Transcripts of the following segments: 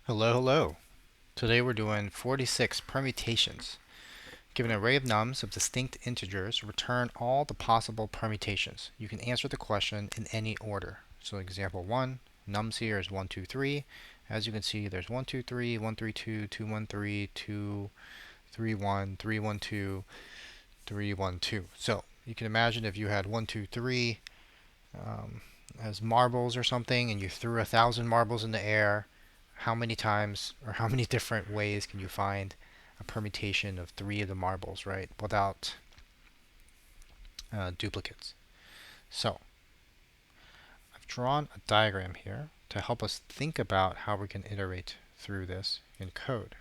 Hello, hello. Today we're doing 46 permutations. Given an array of nums of distinct integers, return all the possible permutations. You can answer the question in any order. So example 1, nums here is 1, 2, 3. As you can see, there's 1, 2, 3, 1, 3, 2, 2, 1, 3, 2, 3, 1, 3, 1, 2, 3, 1, 2. So you can imagine if you had 1, 2, 3 as marbles or something, and you threw 1,000 marbles in the air, how many times or how many different ways can you find a permutation of 3 of the marbles, right, without duplicates? So I've drawn a diagram here to help us think about how we can iterate through this in code.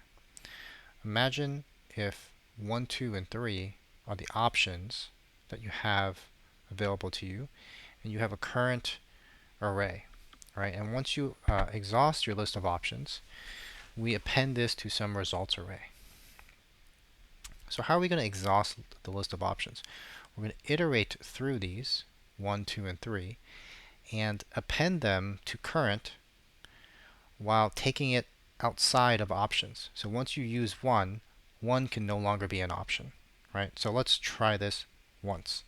Imagine if 1, 2, and 3 are the options that you have available to you, and you have a current array, right? And once you exhaust your list of options, we append this to some results array. So how are we going to exhaust the list of options? We're going to iterate through these, 1, 2, and 3, and append them to current while taking it outside of options. So once you use 1, 1 can no longer be an option, right? So let's try this once.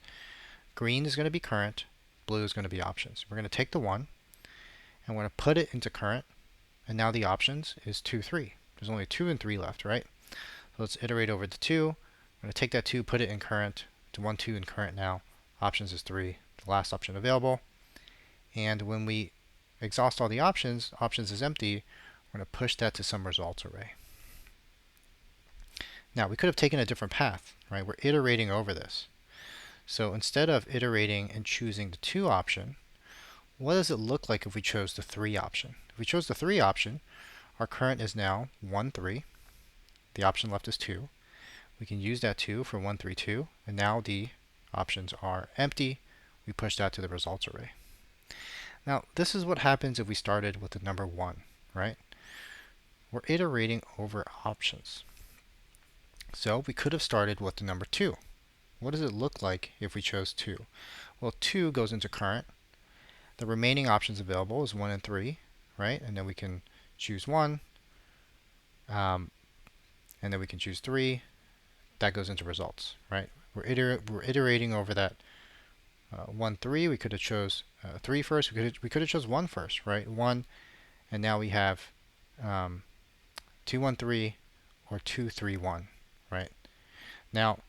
Green is going to be current, blue is going to be options. We're going to take the 1, and we're going to put it into current, and now the options is 2, 3. There's only 2 and 3 left, right? So let's iterate over the 2. I'm going to take that 2, put it in current, to 1, 2 in current now. Options is 3, the last option available. And when we exhaust all the options, options is empty, we're going to push that to some results array. Now, we could have taken a different path, right? We're iterating over this. So instead of iterating and choosing the 2 option, what does it look like if we chose the 3 option? If we chose the 3 option, our current is now 1, 3. The option left is 2. We can use that 2 for 1, 3, 2, and now the options are empty. We push that to the results array. Now, this is what happens if we started with the number 1, right? We're iterating over options. So we could have started with the number 2. What does it look like if we chose 2? Well, 2 goes into current. The remaining options available is 1 and 3, right? And then we can choose 1, and then we can choose 3. That goes into results, right? We're iterating over that 1, 3. We could have chose 3 first. We could have chose 1 first, right? 1, and now we have 2, 1, 3, or 2, 3, 1, right? Now,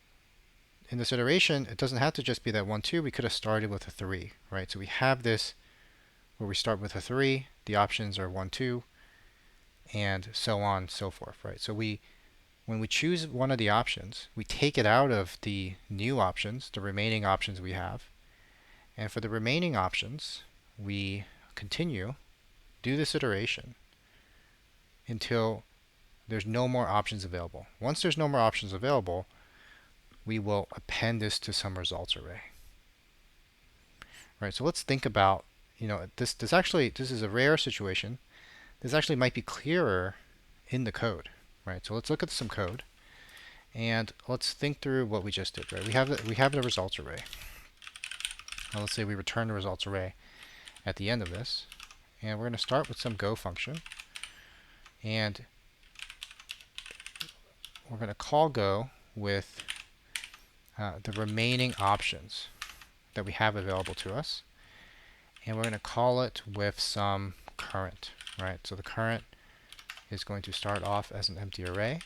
in this iteration, it doesn't have to just be that 1, 2. We could have started with a 3, right? So we have this where we start with a 3. The options are 1, 2, and so on and so forth, right? So when we choose one of the options, we take it out of the new options, the remaining options we have. And for the remaining options, we continue, do this iteration until there's no more options available. Once there's no more options available, we will append this to some results array. Right, so let's think about, this is a rare situation. This actually might be clearer in the code. Right, so let's look at some code, and let's think through what we just did. Right, we have the results array. Now let's say we return the results array at the end of this, and we're going to start with some go function, and we're going to call go with the remaining options that we have available to us, and we're going to call it with some current. Right, so the current is going to start off as an empty array.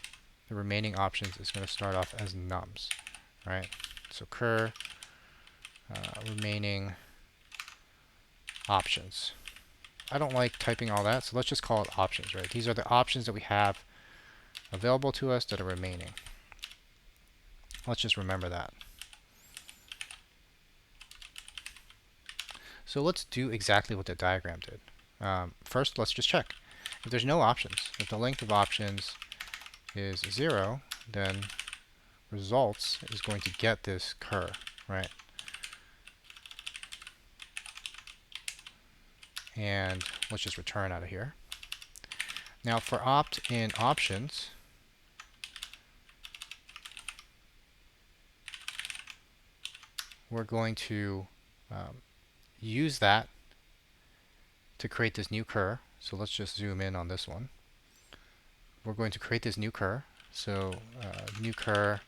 The remaining options is going to start off as nums, right? So cur remaining options. I don't like typing all that, so let's just call it options, right? These are the options that we have available to us that are remaining. Let's just remember that. So let's do exactly what the diagram did. First, let's just check. If there's no options, if the length of options is 0, then results is going to get this cur, right? And let's just return out of here. Now for opt-in options, we're going to use that to create this new cur. So let's just zoom in on this one. we're going to create this new cur. So new cur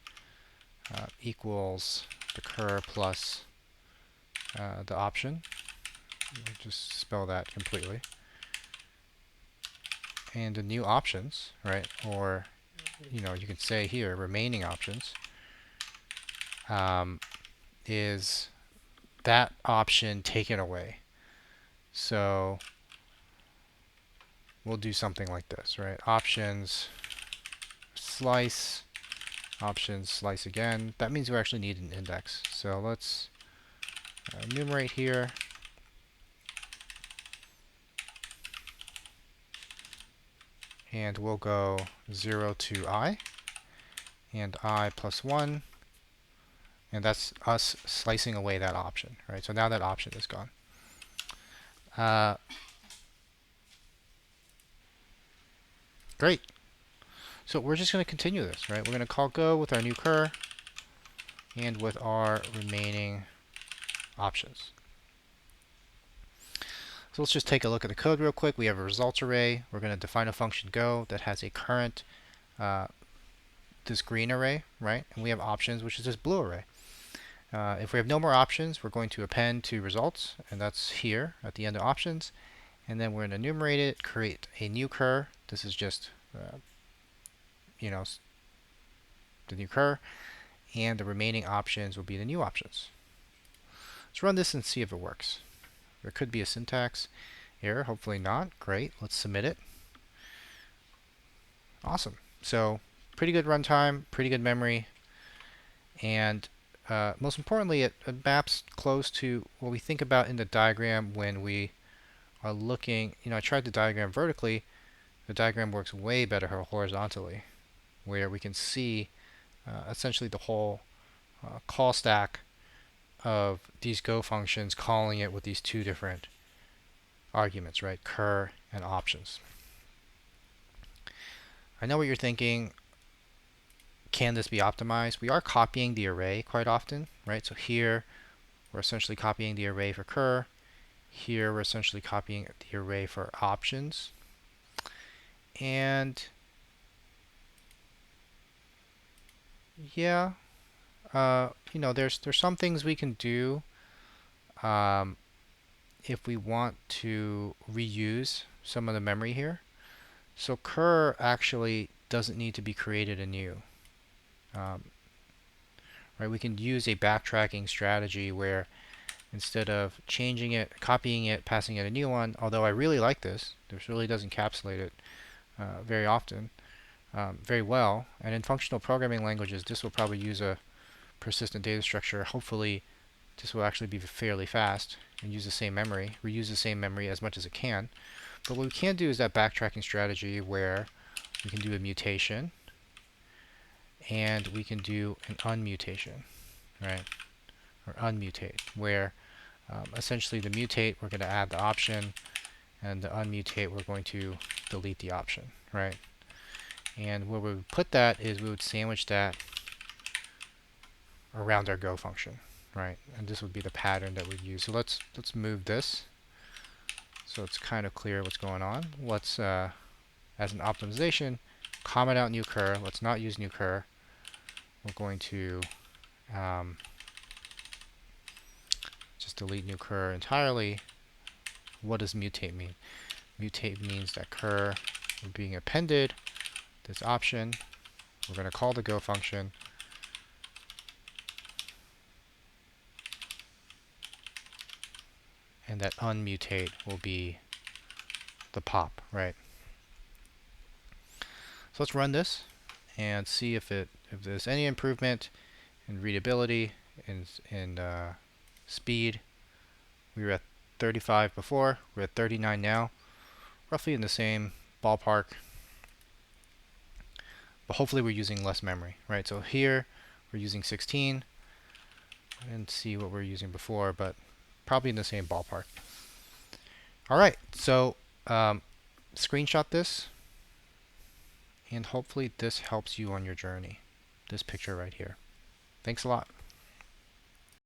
equals the cur plus the option. We'll just spell that completely. And the new options, right? Or you can say here remaining options is that option taken away. So we'll do something like this, right? Options slice, options slice again. That means we actually need an index. So let's enumerate here. And we'll go 0 to I, and I plus 1. And that's us slicing away that option, right? So now that option is gone. Great. So we're just going to continue this, right? We're going to call go with our new cur and with our remaining options. So let's just take a look at the code real quick. We have a results array. We're going to define a function go that has a current, this green array, right? And we have options, which is this blue array. If we have no more options, we're going to append to results, and that's here at the end of options. And then we're going to enumerate it, create a new cur. This is just, the new cur, and the remaining options will be the new options. Let's run this and see if it works. There could be a syntax error, hopefully not. Great, let's submit it. Awesome. So pretty good runtime, pretty good memory, and most importantly, it maps close to what we think about in the diagram when we are looking. I tried the diagram vertically. The diagram works way better horizontally, where we can see essentially the whole call stack of these Go functions, calling it with these two different arguments, right? Cur and options. I know what you're thinking. Can this be optimized? We are copying the array quite often, right? So here we're essentially copying the array for cur. Here we're essentially copying the array for options. And yeah, there's some things we can do if we want to reuse some of the memory here. So cur actually doesn't need to be created anew. Right? We can use a backtracking strategy where instead of changing it, copying it, passing it a new one, although I really like this really does encapsulate it very often, very well. And in functional programming languages, this will probably use a persistent data structure. Hopefully, this will actually be fairly fast and use the same memory, reuse the same memory as much as it can. But what we can do is that backtracking strategy where we can do a mutation and we can do an unmutation, right? Or unmutate, where essentially the mutate, we're going to add the option, and the unmutate, we're going to delete the option, right? And where we would put that is we would sandwich that around our go function, right? And this would be the pattern that we'd use. So let's move this so it's kind of clear what's going on. Let's, as an optimization, comment out new cur. Let's not use new cur. We're going to just delete new cur entirely. What does mutate mean? Mutate means that cur is being appended this option. We're going to call the go function. And that unmutate will be the pop, right? So let's run this and see if there's any improvement in readability, in speed. We were at 35 before, we're at 39 now, roughly in the same ballpark. But hopefully we're using less memory, right? So here we're using 16. I didn't see what we were using before, but probably in the same ballpark. All right, so screenshot this, and hopefully this helps you on your journey. This picture right here. Thanks a lot.